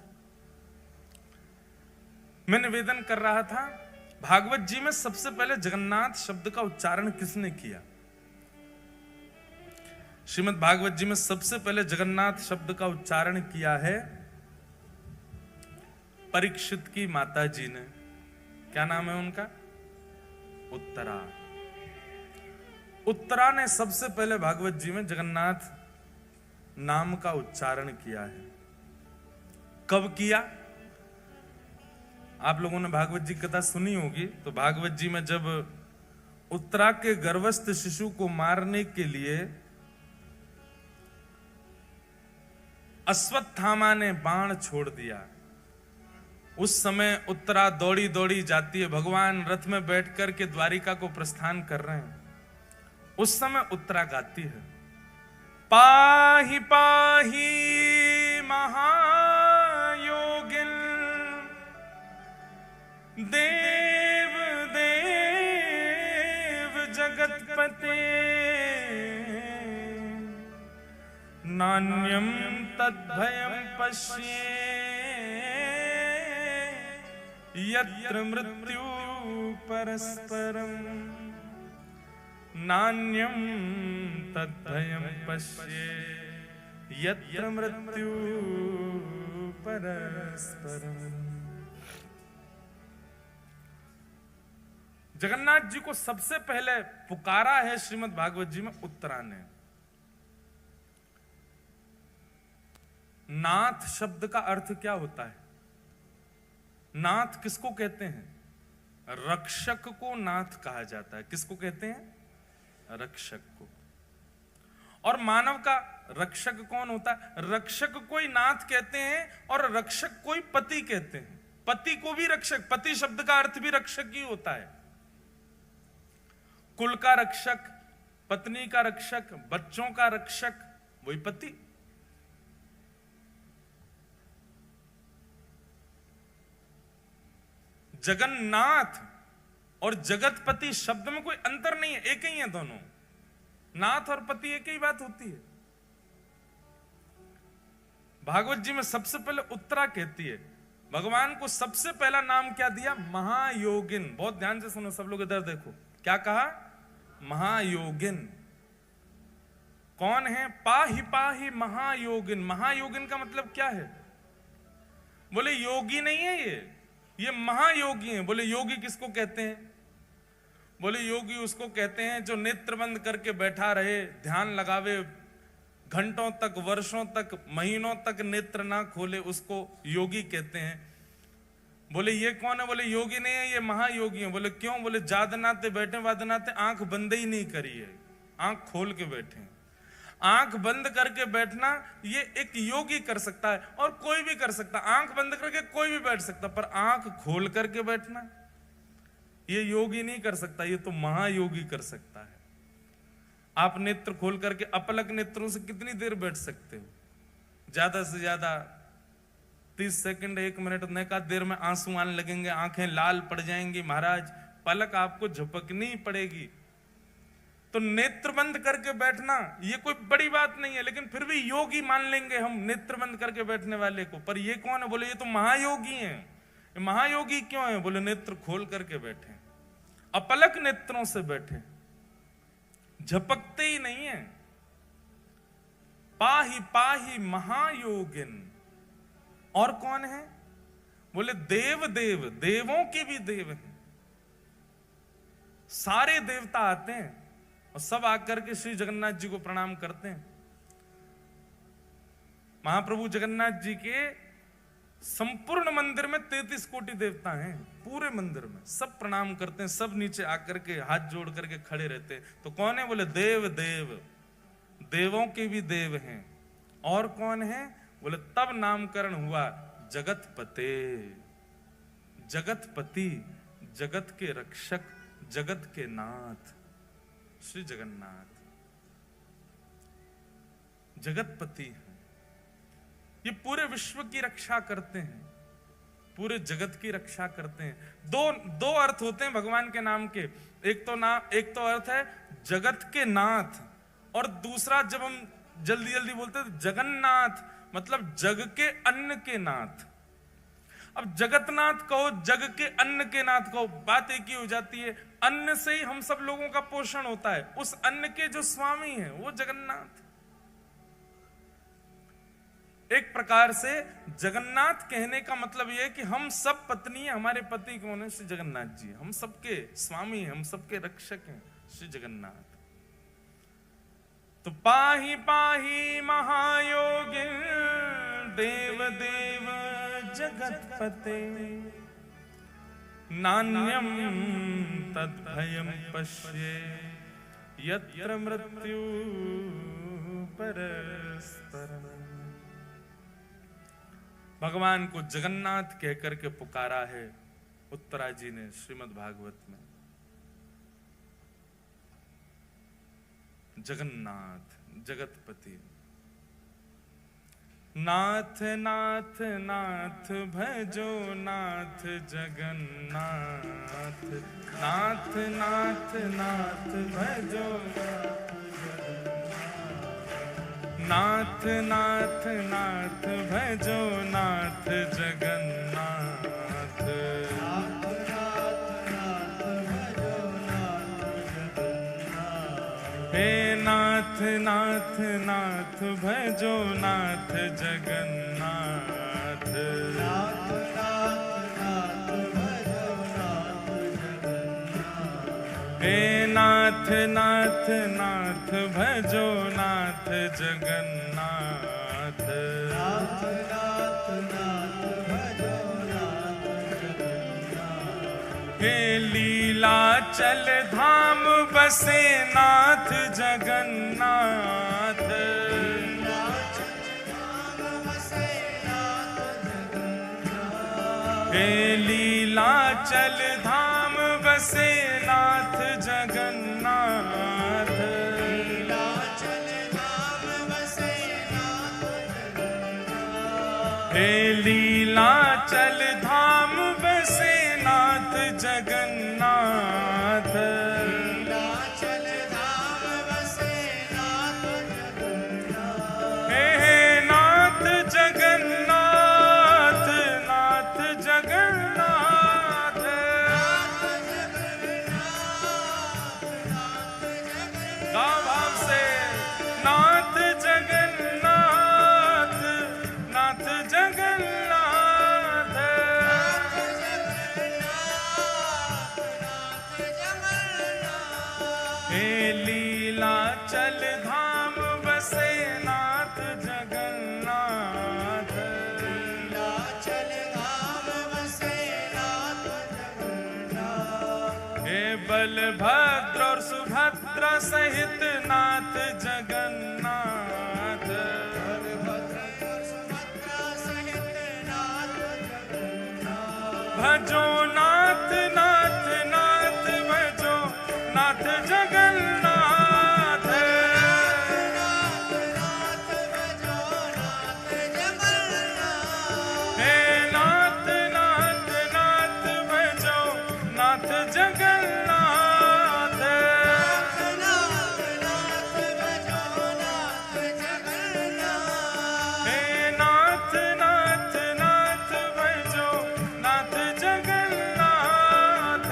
मैं निवेदन कर रहा था, भागवत जी में सबसे पहले जगन्नाथ शब्द का उच्चारण किसने किया? श्रीमद् भागवत जी में सबसे पहले जगन्नाथ शब्द का उच्चारण किया है परीक्षित की माता जी ने। क्या नाम है उनका? उत्तरा। उत्तरा ने सबसे पहले भागवत जी में जगन्नाथ नाम का उच्चारण किया है। कब किया? आप लोगों ने भागवत जी कथा सुनी होगी, तो भागवत जी में जब उत्तरा के गर्भस्थ शिशु को मारने के लिए अश्वत्थामा ने बाण छोड़ दिया, उस समय उत्तरा दौड़ी दौड़ी जाती है, भगवान रथ में बैठकर के द्वारिका को प्रस्थान कर रहे हैं। उस समय उत्तरा गाती है, पाहि पाहि महायोगिन देव देव जगतपते नान्यम तद्भयं पश्ये यत्र मृत्यु परस्परम नान्यम तद्भयं पश्ये यत्र मृत्यु परस्परम। जगन्नाथ जी को सबसे पहले पुकारा है श्रीमद् भागवत जी में उत्तरा ने। नाथ शब्द का अर्थ क्या होता है? नाथ किसको कहते हैं? रक्षक को नाथ कहा जाता है। किसको कहते हैं? रक्षक को। और मानव का रक्षक कौन होता है? रक्षक कोई नाथ कहते हैं और रक्षक कोई पति कहते हैं। पति को भी रक्षक, पति शब्द का अर्थ भी रक्षक ही होता है। कुल का रक्षक, पत्नी का रक्षक, बच्चों का रक्षक, वही पति। जगन्नाथ और जगतपति शब्द में कोई अंतर नहीं है, एक ही है दोनों। नाथ और पति एक ही बात होती है। भागवत जी में सबसे पहले उत्तरा कहती है, भगवान को सबसे पहला नाम क्या दिया? महायोगिन। बहुत ध्यान से सुनो सब लोग, इधर देखो, क्या कहा? महायोगिन। कौन है? पाहि पाहि महायोगिन। महायोगिन का मतलब क्या है? बोले योगी नहीं है ये महायोगी है। बोले योगी किसको कहते हैं? बोले योगी उसको कहते हैं जो नेत्र बंद करके बैठा रहे, ध्यान लगावे, घंटों तक, वर्षों तक, महीनों तक नेत्र ना खोले, उसको योगी कहते हैं। बोले ये कौन है? बोले योगी नहीं है, ये महायोगी है। बोले क्यों? बोले जादनाते बैठे वादनाते आंख बंद ही नहीं करी है, आंख खोल के बैठे। आंख बंद करके बैठना ये एक योगी कर सकता है और कोई भी कर सकता है। आंख बंद करके कोई भी बैठ सकता, पर आंख खोल करके बैठना ये योगी नहीं कर सकता, ये तो महायोगी कर सकता है। आप नेत्र खोल करके अपलक नेत्रों से कितनी देर बैठ सकते हो? ज्यादा से ज्यादा 30 सेकंड, 1 मिनट, नैका देर में आंसू आने लगेंगे, आंखें लाल पड़ जाएंगी महाराज, पलक आपको झपकनी पड़ेगी। तो नेत्र बंद करके बैठना ये कोई बड़ी बात नहीं है, लेकिन फिर भी योगी मान लेंगे हम नेत्र बंद करके बैठने वाले को। पर ये कौन है? बोले ये तो महायोगी हैं। महायोगी क्यों है? बोले नेत्र खोल करके बैठे, अपलक नेत्रों से बैठे, झपकते ही नहीं है। पाही पाही महायोगिन। और कौन है? बोले देव देव, देवों के भी देव हैं। सारे देवता आते हैं और सब आकर के श्री जगन्नाथ जी को प्रणाम करते हैं। महाप्रभु जगन्नाथ जी के संपूर्ण मंदिर में 33 कोटि देवता हैं, पूरे मंदिर में सब प्रणाम करते हैं, सब नीचे आकर के हाथ जोड़ करके खड़े रहते हैं। तो कौन है? बोले देव देव, देवों के भी देव हैं। और कौन है? बोले तब नामकरण हुआ जगतपते, जगतपति, जगत के रक्षक, जगत के नाथ श्री जगन्नाथ जगतपति हैं। ये पूरे विश्व की रक्षा करते हैं, पूरे जगत की रक्षा करते हैं। दो अर्थ होते हैं भगवान के नाम के। एक तो अर्थ है जगत के नाथ, और दूसरा जब हम जल्दी जल्दी बोलते हैं जगन्नाथ, मतलब जग के अन्न के नाथ। अब जगतनाथ कहो, जग के अन्न के नाथ कहो, बात एक ही हो जाती है। अन्न से ही हम सब लोगों का पोषण होता है, उस अन्न के जो स्वामी हैं वो जगन्नाथ। एक प्रकार से जगन्नाथ कहने का मतलब यह है कि हम सब पत्नी हैं, हमारे पति कौन है? श्री जगन्नाथ जी। हम सबके स्वामी हैं, हम सबके रक्षक हैं श्री जगन्नाथ। तो पाही पाही महायोगी देव देव जगतपते, नान्यम तद्भयम पश्ये यत्र मृत्यु परस्परम। भगवान को जगन्नाथ कहकर के पुकारा है उत्तरा जी ने श्रीमद् भागवत में। जगन्नाथ, जगतपति। नाथ नाथ नाथ भजो नाथ जगन्नाथ, नाथ नाथ नाथ भजो नाथ, नाथ नाथ भजो नाथ जगन्नाथ। हे नाथ नाथ नाथ भजो नाथ जगन्नाथ। हे नाथ नाथ नाथ भजो नाथ जगन्नाथ। हे लीलाचल धाम बसे नाथ जगन्नाथ। हे लीलाचल धाम बसे नाथ जगन्नाथ। हे लीलाचल धाम बसे नाथ जगन्नाथ। हे नाथ जगन्नाथ, नाथ जगन्नाथ। गा भाव से नाथ जगन्नाथ, नाथ जगन्नाथ। नीलाचल धाम बसे नाथ जगन्नाथ, नीलाचल धाम बसे नाथ जगन्नाथ। हे बलभद्र और सुभद्रा सहित नाथ जगन्नाथ, बलभद्र और सुभद्रा सहित नाथ जगन्नाथ। भजो नाथ नाथ नाथ भजो नाथ जगन्नाथ, नाथ भजो नाथ जगन्नाथ। हे नाथ नाथ नाथ भजो नाथ जगन्नाथ, नाथ नाथ भजो नाथ जगन्नाथ। हे नाथ नाथ नाथ भजो नाथ जगन्नाथ,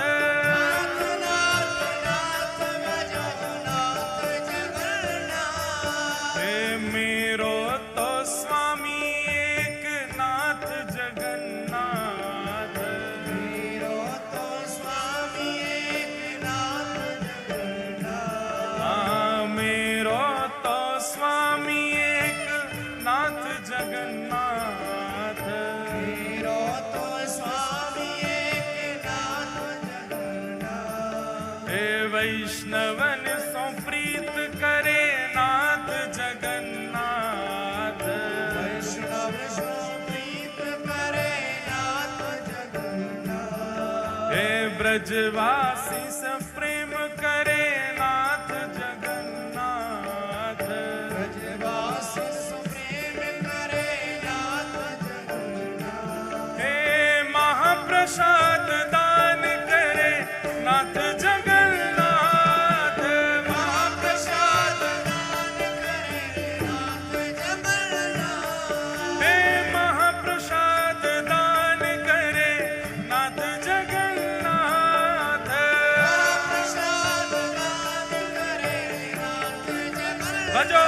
नाथ भजो नाथ जगन्नाथ। हे मेरो तो स्वामी एक नाथ जगन्नाथ, मेरो तो स्वामी एक नाथ जगन्नाथ। हाँ मेरो तो स्वामी एक नाथ जगन्नाथ, मेरो तो स्वामी एक नाथ जगन्नाथ। हे वैष्णवन सो प्रीत करे नाथ जगन्नाथ, वैष्णव सो प्रीत करे नाथ जगन्नाथ। हे ब्रजवासी से प्रेम करे नाथ जगन्नाथ, ब्रजवासी सो प्रेम करे नाथ जगन्नाथ। हे महाप्रसाद दान करे नाथ जगन्नाथ, महाप्रसाद दान करे नाथ जगन्नाथ। हे महाप्रसाद दान करे नाथ जगन्नाथ, महाप्रसाद दान करे नाथ जगन्नाथ। भजो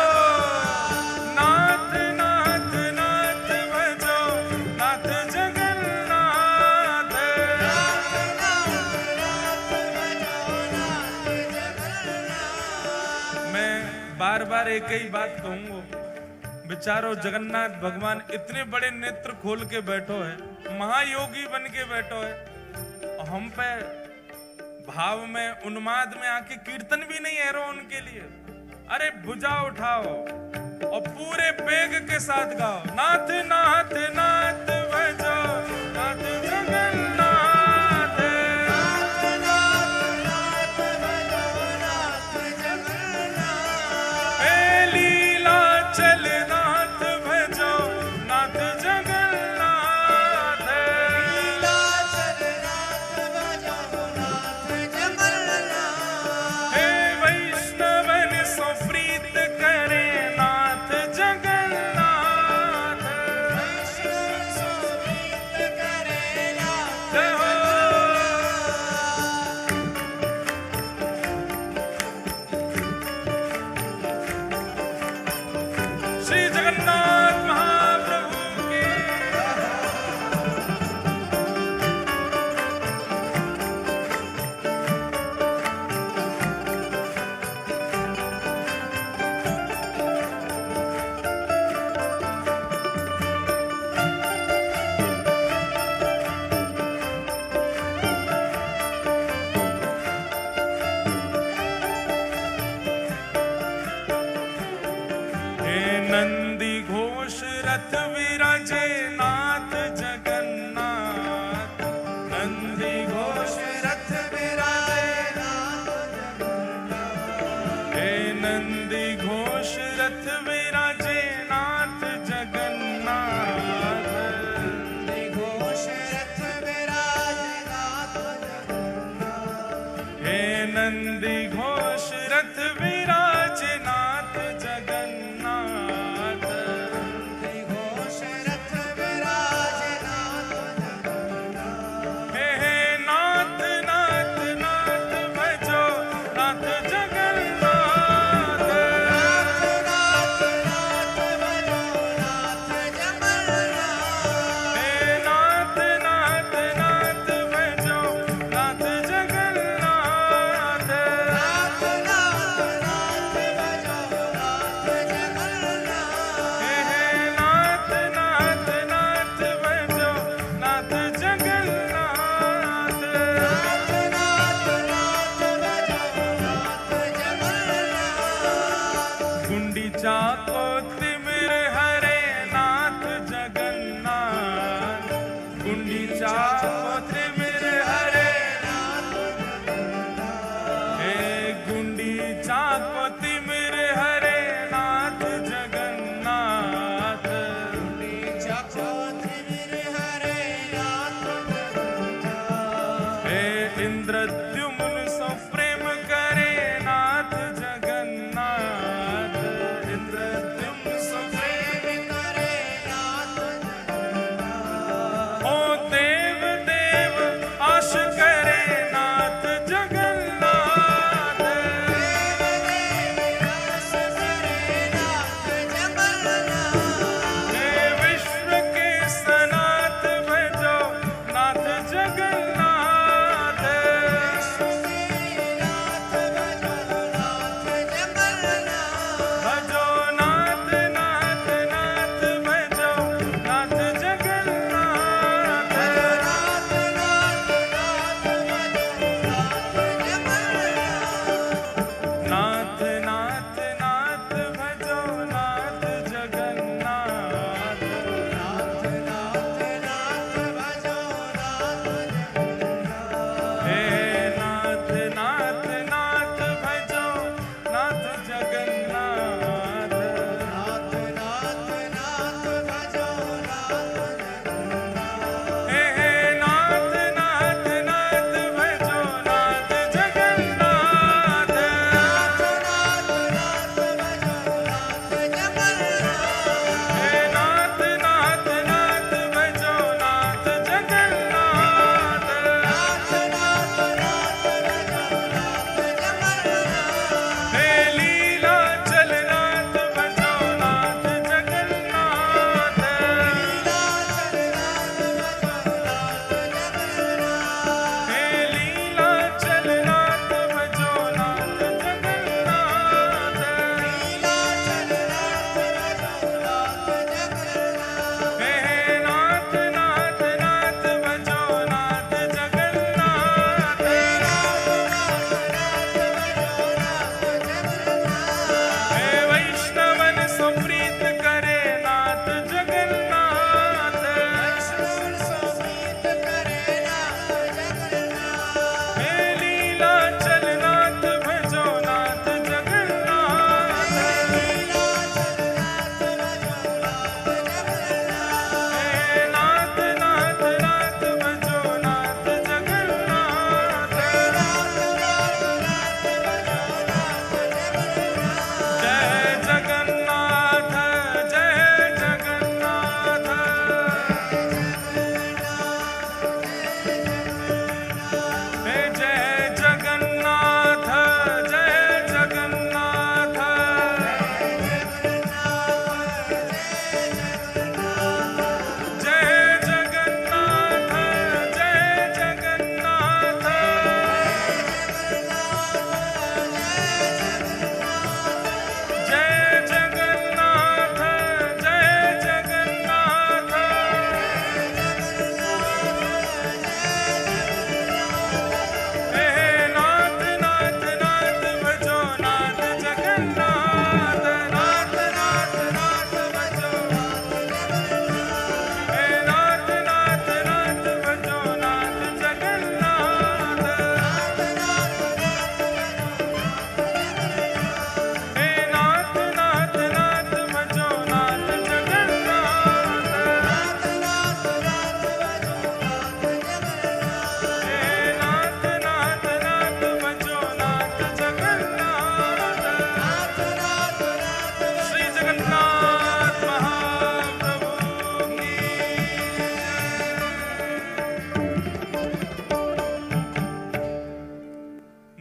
नाथ नाथ नाथ भजो नाथ जगन्नाथ, मैं बार बार एक ही बात कहूंगा, विचारो जगन्नाथ भगवान इतने बड़े नेत्र खोल के बैठो है, महायोगी बन के बैठो है, और हम पे भाव में उन्माद में आके कीर्तन भी नहीं है रो उनके लिए। अरे भुजा उठाओ और पूरे बेग के साथ गाओ, नाथ नाथ नाथ भजो नाथ जगन्नाथ, हे लीलाचल नाथ भजो नाथ जगन्नाथ, हे वैष्णवन सो प्रीत करे नाथ जगन्नाथ, जय हो। श्री जगन्नाथ महाप्रभु की हे नंदी घोष रथ विराजे नाथ जगन्नाथ, नंदी घोष रथ विराजे, हे नंदी घोष रथ विराजे नाथ जगन्नाथ, हे नंदी घोष रथ विराजे नाथ जगन्नाथ, हे नाथ नाथ नाथ भजो नाथ जगन्नाथ, गुंडीचा को तिमिर हरे नाथ जगन्नाथ, गुंडीचा को तिमिर हरे हे गुंडीचा को तिमिर हरे नाथ जगन्नाथ, हे इंद्रद्युम्न सो प्रेम करे नाथ जगन्नाथ, इंद्रद्युम्न सो ओ देव देव आश करे नाथ जगन्नाथ, हे विश्व के सनाथ भजो नाथ जगन्नाथ, भजो नाथ नाथ नाथ भजो नाथ जगन्नाथ, नाथ नाथ नाथ भजो नाथ जगन्नाथ, हे नाथ नाथ नाथ भजो नाथ जगन्नाथ, हे नाथ नाथ नाथ भजो नाथ जगन्नाथ, हे नाथ नाथ नाथ भजो नाथ जगन्नाथ, हे लीला चलनाथ भजो नाथ जगन्नाथ, हे लीला चलनाथ भजो नाथ जगन्नाथ, हे नाथ नाथ नाथ भजो नाथ जगन्नाथ, हे वैष्णवन सो प्रीत करे नाथ जगन्नाथ, हे लीला चलनाथ भजो नाथ जगन्नाथ, हे नाथ नाथ नाथ भजो नाथ जगन्नाथ, जय जगन्नाथ जय जगन्नाथ, हे जय जगन्नाथ जय जगन्नाथ, जय जगन्नाथ जय जगन्नाथ, जय जगन्नाथ जय जगन्नाथ, हे नाथ नाथ नाथ भजो नाथ जगन्नाथ, नाथ नाथ नाथ भजो, हे नाथ नाथ नाथ भजो नाथ जगन्नाथ, हे नाथ नाथ नाथ भजो नाथ जगन्नाथ, हे नाथ नाथ नाथ भजो नाथ जगन्नाथ, श्री जगन्नाथ महाप्रभु की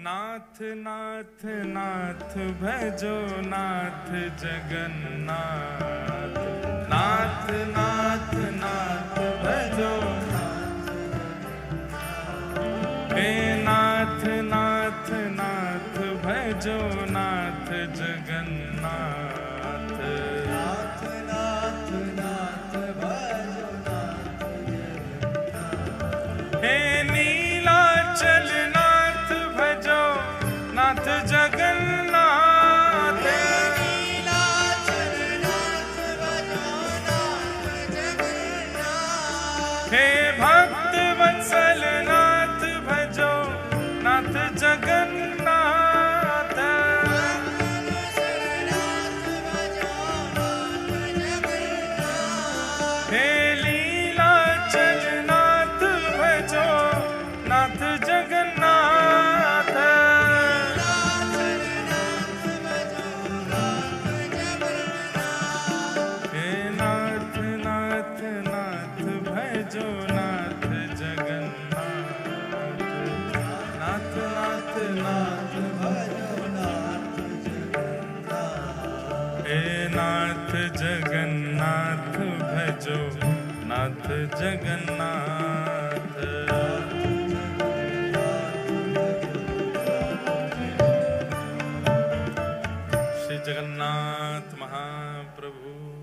नाथ नाथ नाथ भजो नाथ जगन्नाथ, नाथ नाथ नाथ भजो हे नाथ नाथ नाथ भजो नाथ जगन्नाथ, हे नीलाचल नाथ भजो नाथ जगन्नाथ, हे नाथ जगन्नाथ भजो नाथ जगन्नाथ। श्री जगन्नाथ महाप्रभु